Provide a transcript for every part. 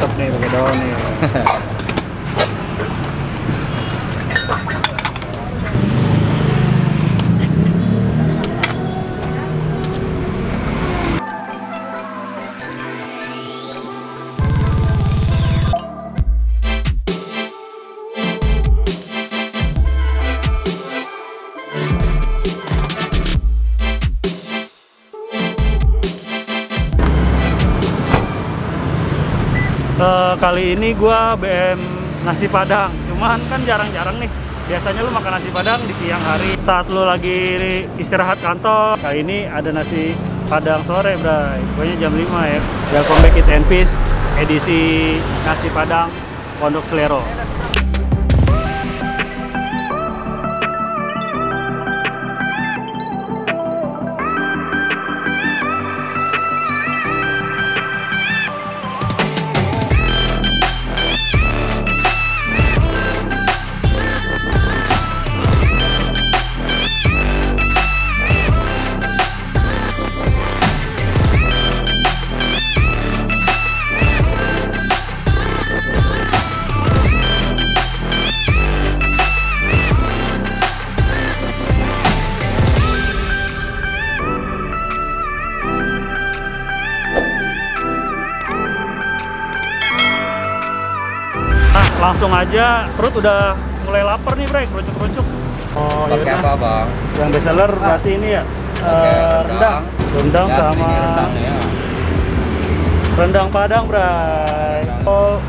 mantep nih pakai daun nih. Kali ini gua BM nasi padang, cuman kan jarang-jarang nih. Biasanya lu makan nasi padang di siang hari saat lu lagi istirahat kantor. Kali ini ada nasi padang sore, bray. Pokoknya jam 5 ya. Welcome back Eat and Peace edisi nasi padang Pondok Selero. Langsung aja, perut udah mulai lapar nih, Bre, kerucuk-kerucuk. Oh, pakai apa, Bang? Yang best seller berarti ini ya? Rendang. Rendang ya, sama rendang, ya. Rendang Padang, Bray. Oh,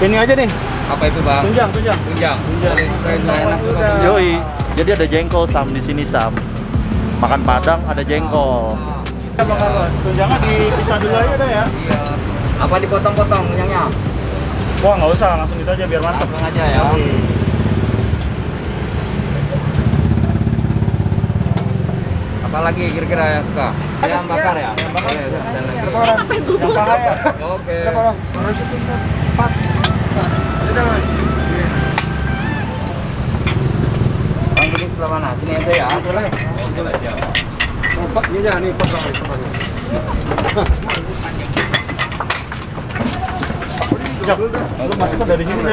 ini aja nih. Apa itu, Bang? Tunjang. Yoi. Jadi ada jengkol Sam di sini, Sam. Makan Padang ada jengkol. Tunjangnya dipisah dulu aja deh ya. Iya. Apa dipotong-potong tunyangnya? Wah, nggak usah, langsung gitu aja biar mantap. Langsung aja ya. Oke. Apalagi kira-kira ya, Kak? Ayam bakar ya? Ayam bakar ya, dan lagi. Yang paha ya? Oke. Bang, ini sebelah mana? Sini aja ya? Boleh. Boleh, siap. Ini jangan nih, potong. Lu masuk dari sini.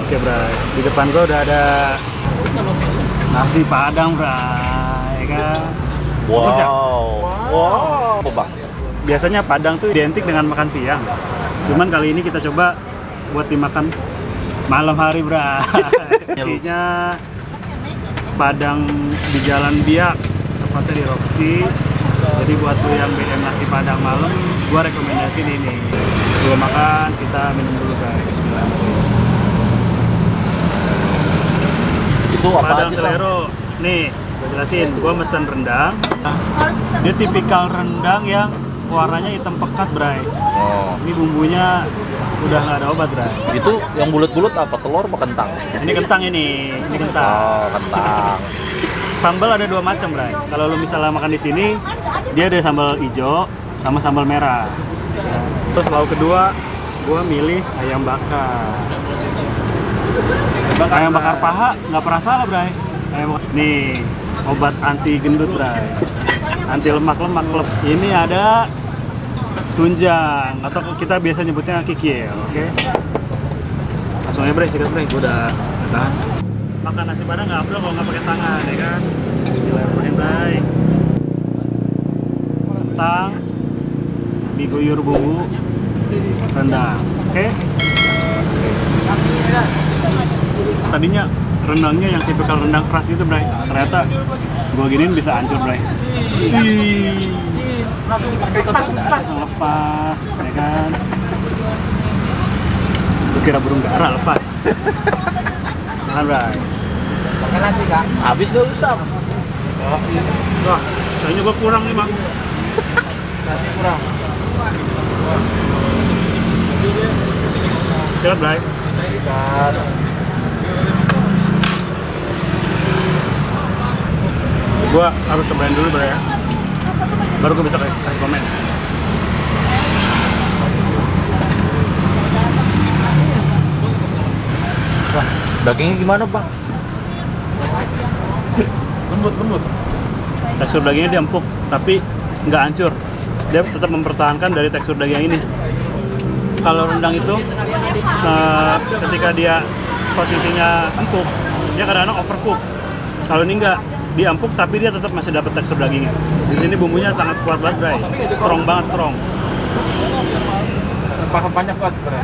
Oke, Bray. Di depan gua udah ada nasi padang, Bray, kan? Wow. Bang. Biasanya padang tuh identik dengan makan siang. Cuman kali ini kita coba buat dimakan malam hari, Bray. Isinya padang di Jalan Biak, tepatnya di Roxy. Jadi buat lu yang BM nasi padang malam, gua rekomendasiin ini. Sebelum makan, kita minum dulu, guys. Bismillahirrahmanirrahim. Itu apa Padang aja, Selero. Nih, gue jelasin. Gue mesen rendang. Dia tipikal rendang yang warnanya hitam pekat, Bray. Oh. Ini bumbunya udah nggak ada obat, Bray. Itu yang bulat-bulat apa? Telur apa kentang? Ini kentang ini kentang. Oh, kentang. Sambal ada dua macam, Bray. Kalau lu misalnya makan di sini, dia ada sambal hijau sama sambal merah. Ya. Terus lauk kedua, gue milih ayam bakar. Ayam bakar paha nggak pernah salah, Bray. Nih, obat anti gendut, Bray. Anti lemak-lemak. Ini ada tunjang atau kita biasa nyebutnya kikil, oke? Langsung aja, Bray, sikat, Bray. Gue udah tahan. Makan nasi padang nggak perlu kalau nggak pakai tangan, ya kan? Bismillahirrahmanirrahim, Bray. Kentang diguyur bumbu rendang, oke? Tadinya rendangnya yang tipikal rendang keras gitu, Bray. Ternyata gua giniin bisa hancur, Bray. Langsung lepas, ya kan? Gua kira burung dara lepas. Makan, Bray. Pakai nasi, Kak? Habis nggak usah? Wah, kayaknya gua kurang nih, Bang. Nasi kurang. Siap, Bray. ikan. Gua harus cobain dulu bro ya. Baru gua bisa kasih komen. Wah, dagingnya gimana bang? Lembut. Tekstur dagingnya dia empuk, tapi nggak hancur. Dia tetap mempertahankan dari tekstur daging ini. Kalau rendang itu, ketika dia posisinya empuk, dia kadang-kadang overcook. Kalau ini nggak, dia empuk tapi dia tetap masih dapat tekstur dagingnya. Di sini bumbunya sangat kuat banget, Bray. Strong banget, strong. Rempah-rempahnya kuat, Bro.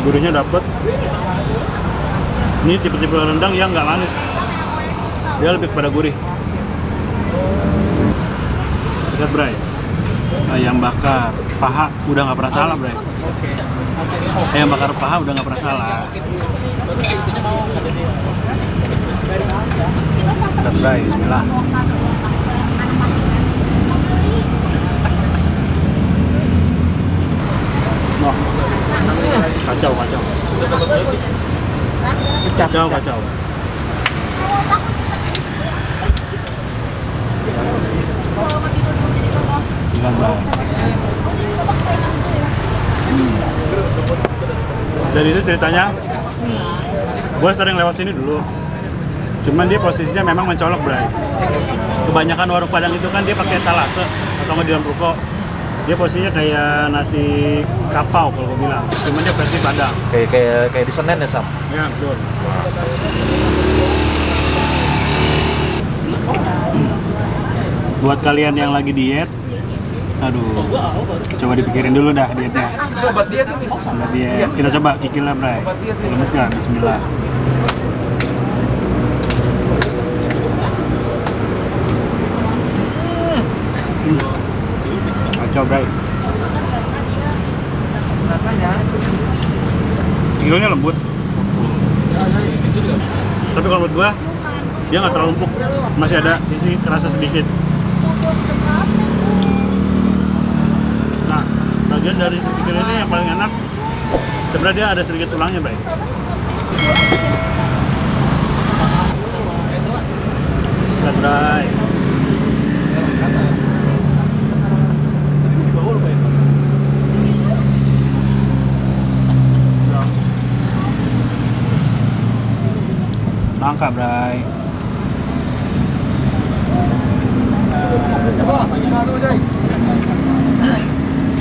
Gurihnya dapet. Ini tipe-tipe rendang yang nggak manis. Dia lebih kepada gurih. Lihat, Bray. Ayam bakar paha udah nggak pernah salah, Bray. Ayam bakar paha udah nggak pernah salah. Lihat, Bray. Bismillah. Wah, kacau. Kacau. Dari itu ceritanya, gue sering lewat sini dulu. Cuman dia posisinya memang mencolok, Bray. Kebanyakan warung Padang itu kan dia pakai talase atau nggak di dalam ruko. Dia posisinya kayak nasi kapau kalau gue bilang. Cuman dia versi Padang. Kayak di Senen ya Sam? Ya betul. Buat kalian yang lagi diet, aduh, coba dipikirin dulu dah dietnya. Obat diet ini. Obat diet. Kita coba kikil lah, Bray. Lembut nggak? Bismillah. Kacau, Bray. Rasanya Kikilnya lembut. Tapi kalau menurut gua, dia nggak terlalu empuk. Masih ada sisi kerasa sedikit. Nah, bagian dari kikil ini yang paling enak, sebenarnya dia ada sedikit tulangnya, Bray. Sikat, Bray. Langka, Bray.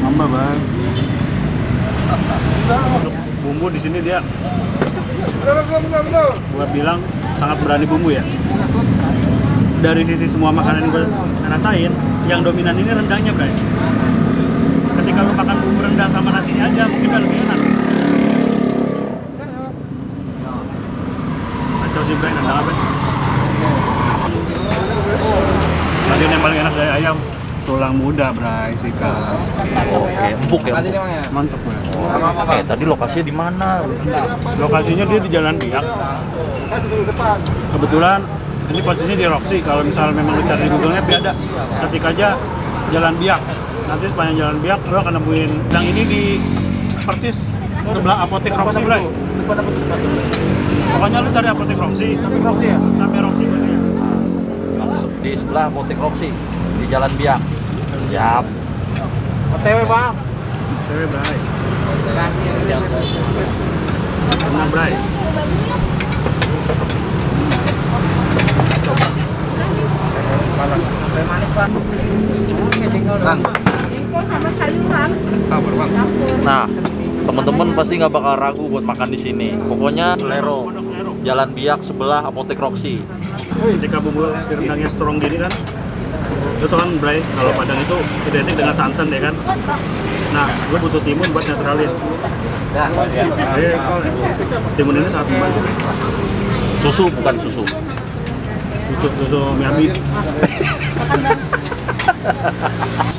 Nambah, Bray. Untuk bumbu di sini dia, gua bilang sangat berani bumbu ya. Dari sisi semua makanan yang gue rasain, yang dominan ini rendangnya, Bray. Ketika lu makan bumbu rendang sama nasinya aja, mungkin udah lebih enak. Kacau sih, Bray, rendang apa? Bagian yang paling enak dari ayam, tulang muda, Bray, sikat. Oke, empuk ya. Mantap, Bray. Oke, tadi lokasinya di mana? Lokasinya dia di Jalan Biak. Kebetulan ini posisinya di Roxy. Kalau misalnya memang lu cari di Google Map, ada. Ketik aja Jalan Biak. Nanti sepanjang Jalan Biak lu akan nemuin. Yang ini di persis sebelah apotek Roxy, Bray. Pokoknya lu cari apotek Roxy. Sampai Roxy ya? Sampai Roxy biasanya. Di sebelah apotek Roxy di Jalan Biak. Siap. OTW, Bang. OTW, Bray. Tenang, Bray. Manis, Pak. Jengkol sama sayuran. Nah, teman-teman pasti nggak bakal ragu buat makan di sini. Pokoknya Selero, Jalan Biak sebelah apotek Roxy. Ketika bumbu si rendangnya strong gini kan, itu kan, Bray, kalau Padang itu identik dengan santan ya kan. Nah, gue butuh timun buat netralin. Timun ini sangat membantu. Susu bukan susu. Susu Miami.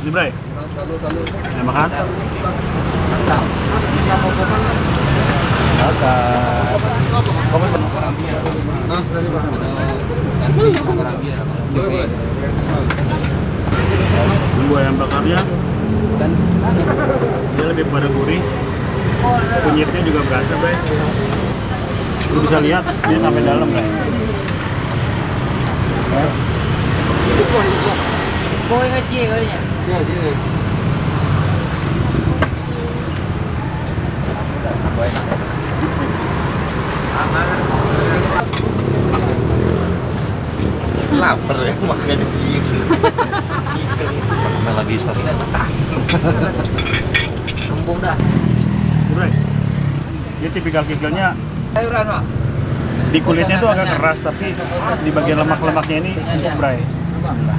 Ini, Bray. Nah, makan. Bumbu ayam bakarnya dia lebih pada gurih, Kunyitnya juga berasa, Bray. Lu bisa lihat dia sampai dalam, Bray. Boleh kecil kalinya. Ya, sini. Lapar ya makanya gitu. Sampai lagi satu. Kembung dah. Bray. Dia tipikal-tipikalnya Sayuran, Pak. di kulitnya tuh agak keras, tapi di bagian lemak-lemaknya ini empuk, Bray. Bismillah.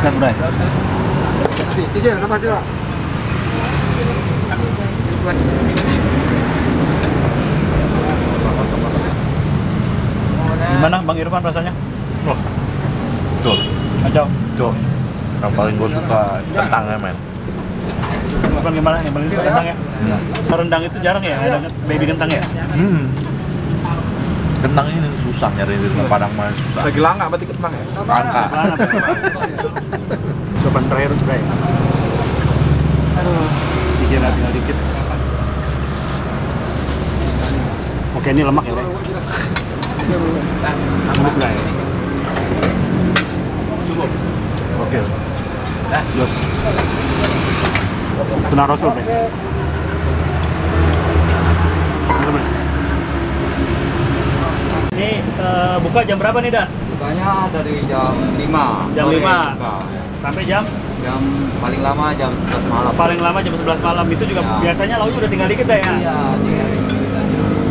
Sekarang, Bray. Cicil, apa sih, Pak? Gimana Bang Irfan rasanya? Oh. Tuh, Kacau. tuh. Yang paling gue suka kentangnya, men. Irfan gimana? Yang paling suka kentang ya? Rendang itu jarang ya? Ada baby kentang ya? Kentang ini susah nyari di Padang mah susah. Lagi langka berarti kentang ya? Langka. Sopan terakhir, Bray. Aduh, dikira tinggal dikit. Oke, ini lemak ya, Bray. Mas, Bray. Cukup. Oke. Jos. Sunnah Rasul, Bray. Ini buka jam berapa nih, Dan? Bukanya dari jam 5. Jam sore 5. buka. Sampai jam? Jam paling lama jam 11 malam. Paling lama jam 11 malam. Itu juga Ya. biasanya lauknya udah tinggal dikit ya? Iya, iya.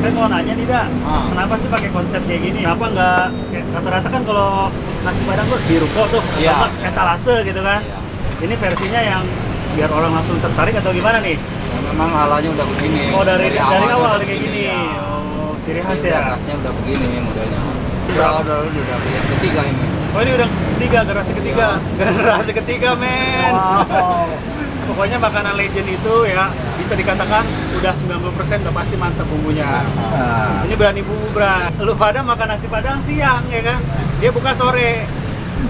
Saya mau nanya nih, Da, Ah. kenapa sih pakai konsep kayak gini? Kenapa nggak, kayak rata-rata kan kalau nasi padang tuh di ruko tuh, Iya. atau etalase gitu kan? Iya. Ini versinya yang biar orang langsung tertarik atau gimana nih? Ya, memang halanya udah begini. Oh, dari awal udah kayak gini. ya. Oh, ciri khas Jadi ya? atasnya udah begini modelnya. Berapa? Udah yang ketiga ini. Oh, ini udah ketiga, generasi ketiga. Generasi ketiga, men. Pokoknya makanan legend itu ya bisa dikatakan udah 90% udah pasti mantap bumbunya. Ini berani bumbu, Bra. Lu pada makan nasi padang siang ya kan? Dia buka sore.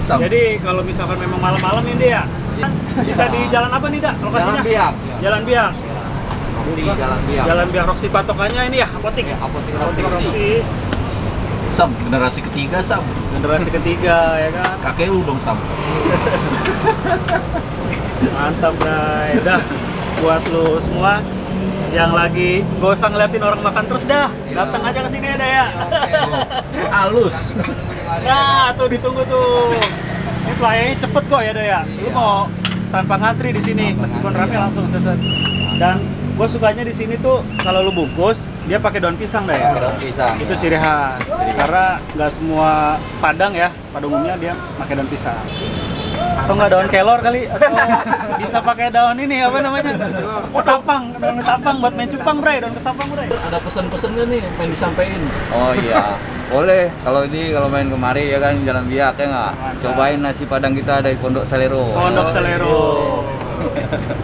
Jadi kalau misalkan memang malam-malam ini dia bisa di jalan apa nih, Dak? Lokasinya? Jalan Biak. Jalan Biak. Roksi, Jalan Biak. Jalan Biak Roksi patokannya ini ya, apotik. Ya, apotik Apotik Roksi. Roksi. Sam, generasi ketiga, Sam. Generasi ketiga ya kan? Kakek lu dong, Sam. Mantap, Bray. Dah, buat lu semua yang lagi gak usah ngeliatin orang makan terus dah. Datang aja ke sini ada ya. Halus. Nah, tuh ditunggu tuh. Ini pelayannya cepet kok ya, Dah ya. Lu mau tanpa ngantri di sini, meskipun rame langsung selesai. Dan gue sukanya di sini tuh kalau lu bungkus dia pakai daun pisang, Dah ya. Daun pisang. Itu ciri khas. Karena nggak semua Padang ya, pada umumnya dia pakai daun pisang. Atau nggak daun kelor kali, atau bisa pakai daun ini apa namanya? Ketapang, daun ketapang buat main cupang, Bray, daun ketapang, Bray. Ada pesan-pesan nggak nih yang pengen disampaikan? Oh iya, boleh. Kalau main kemari ya kan Jalan Biak ya nggak. Cobain nasi padang kita dari Pondok Salero. Pondok Salero.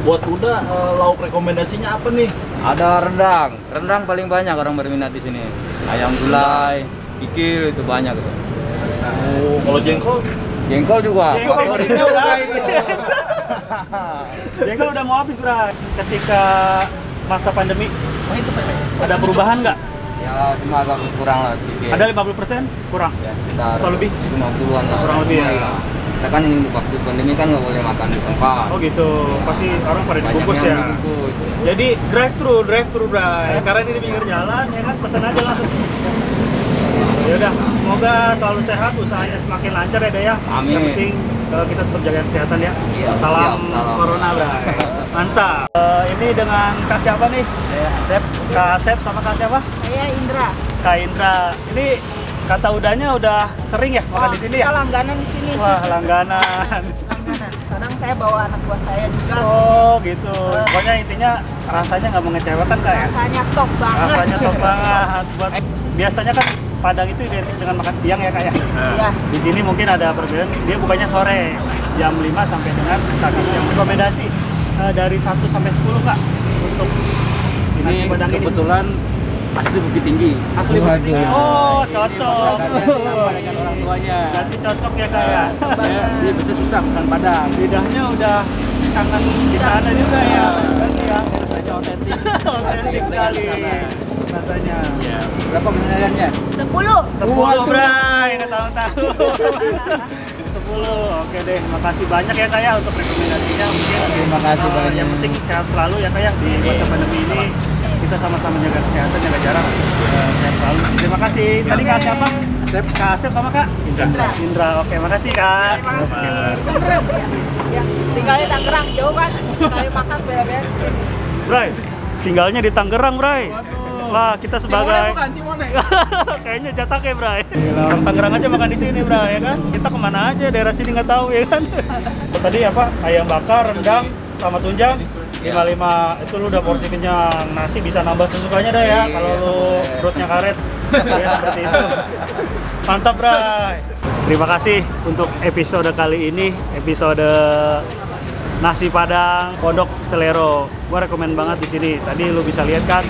Buat Uda, lauk rekomendasinya apa nih? Ada rendang. Rendang paling banyak orang berminat di sini. Ayam gulai, kikil itu banyak gitu. Oh, kalau jengkol? Jengkol juga. Jengkol Favorit udah juga habis. itu. Jengkol udah mau habis, Bray. Ketika masa pandemi, Oh, itu Pak. ada perubahan nggak? Ya cuma agak kurang lah kikil. Ada 50% kurang? Ya sekitar Atau lebih? 50-an lah. Kurang lebih ya? Iya. Kita kan waktu pandemi kan nggak boleh makan di tempat. Oh gitu, pasti orang pada Banyak dibungkus yang ya? dibungkus. Jadi drive thru, Bray. Karena ini di pinggir jalan, ya kan, pesan aja langsung. Ya udah, semoga selalu sehat, usahanya semakin lancar ya, Dea ya. Amin. Yang penting kita tetap jaga kesehatan ya. Iya, Salam siap, salam. corona, Bray. Mantap. Ini dengan Kak siapa nih? Sep, Kak Sep sama Kak siapa? Saya Indra. Kak Indra. Ini kata udahnya udah sering ya makan di sini ya? Kita langganan di sini. Wah, langganan. Langganan. Kadang saya bawa anak buah saya juga. Oh gitu. Pokoknya intinya rasanya nggak mengecewakan, Kak ya? Rasanya top banget. Rasanya top banget. Biasanya kan Padang itu identik dengan makan siang ya, Kak ya? Iya. Di sini mungkin ada perbedaan, dia bukanya sore jam 5 sampai dengan tadi siang. Rekomendasi dari 1 sampai 10, Kak, untuk nasi Padang ini. Kebetulan asli Bukit Tinggi. Asli Bukit Tinggi. Oh, cocok. Sama dengan orang tuanya. Berarti cocok ya, Kak ya? Dia bisa susah makan Padang. Lidahnya udah tangan di sana juga ya. Berarti ya. Rasanya otentik. Otentik sekali rasanya. Iya. Berapa penilaiannya? 10. 10 Bray, nggak tahu-tahu. 10, oke deh. Makasih banyak ya Kak ya untuk rekomendasinya. Mungkin Terima kasih banyak. Yang penting sehat selalu ya Kak ya di masa pandemi ini. Kita sama-sama jaga kesehatan, jaga jarak. Sehat selalu. Terima kasih. Tadi Kak siapa? Kak Asep sama Kak? Indra. Oke, makasih Kak. Ya, tinggalnya Tangerang, jauh kan? Kali makan beda-beda di sini. Bray, tinggalnya di Tangerang, Bray. Lah, kita sebagai Cimone. kayaknya jatake, Bray. Orang Tangerang aja makan di sini, Bray, ya kan? Kita kemana aja, daerah sini nggak tahu ya kan? Tadi apa? Ayam bakar, rendang, sama tunjang. 55 itu lu udah porsi kenyang. Nasi bisa nambah sesukanya dah ya kalau lu perutnya karet. Ya, seperti itu. Mantap, Bray. Terima kasih untuk episode kali ini, episode nasi Padang Pondok Selero. Gua rekomen banget di sini. Tadi lu bisa lihat kan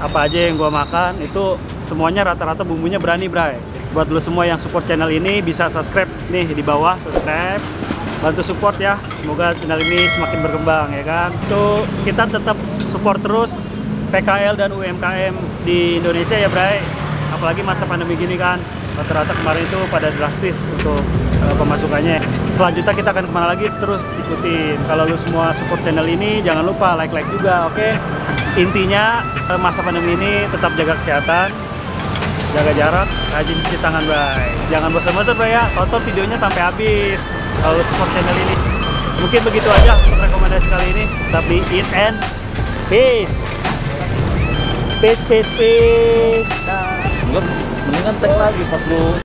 apa aja yang gua makan itu semuanya rata-rata bumbunya berani, Bray. Buat lu semua yang support channel ini bisa subscribe nih di bawah, subscribe. Bantu support ya. Semoga channel ini semakin berkembang ya kan. Itu kita tetap support terus PKL dan UMKM di Indonesia ya, Bray. Apalagi masa pandemi gini kan. Rata-rata kemarin itu pada drastis untuk pemasukannya. Selanjutnya kita akan kemana lagi terus ikutin. Kalau lu semua support channel ini jangan lupa like juga, oke? Intinya masa pandemi ini tetap jaga kesehatan, jaga jarak, rajin cuci tangan, Bray. Jangan bosan-bosan, Bray ya. Tonton videonya sampai habis. Kalau lu support channel ini. Mungkin begitu aja untuk rekomendasi kali ini. Tapi eat and peace. Peace. Mendingan tag lagi pas lu